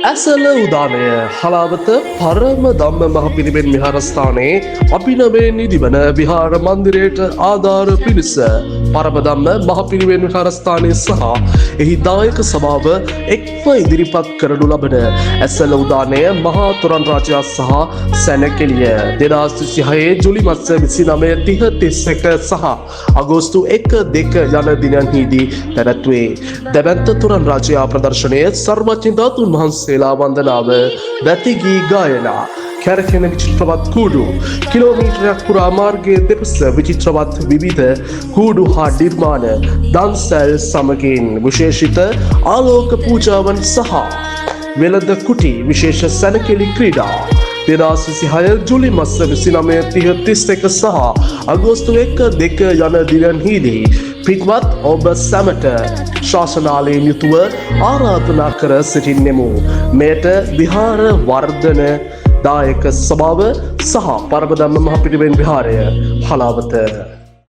ඇසල උදානය හලාවත පරම ධම්ම මහපිරිවෙන් විහාරස්ථානයේ අභිනවයෙන් නිදිවන විහාර මන්දිරයට ආධාර පිණිස පරම ධම්ම මහපිරිවෙන් විහාරස්ථානය සහ එහි දායක සභාව එක්ව ඉදිරිපත් කරනු ලබන ඇසල උදානය මහා තොරන් රාජයා සහ සැනකෙළිය 2026 ජුලි මාස 29 30 31 සහ අගෝස්තු 1 2 යන දිනන්හිදී පැවැත්වේ. දැවැන්ත තොරන් රාජයා ප්‍රදර්ශනය සර්වඥ ධාතුන් වහන්සේලා වන්දනාව බැතිගී ගායනා කැරකෙන විචිත්‍රවත් කූඩු කිලෝමීටරයක් පුරා මාර්ගයේ දෙපස විචිත්‍රවත් විවිධ කූඩු හා නිර්මාණ දන්සැල් සමගින් විශේෂිත ආලෝක පූජාවන් සහ වෙළඳ කුටි විශේෂ සැනකෙළි ක්‍රීඩා 2026 ජුලි මාස 29 30 31 සහ අගෝස්තු 1 2 යන දිනන්හිදී පිටවත් ඔබ සැමට ශාසනාලයෙන් යුතුව ආරාධනා කර සිටින්නෙමු. මෙයට විහාර වර්ධන දායක සභාව සහ පරම ධම්ම මහපිරිවෙන් විහාරය හලාවත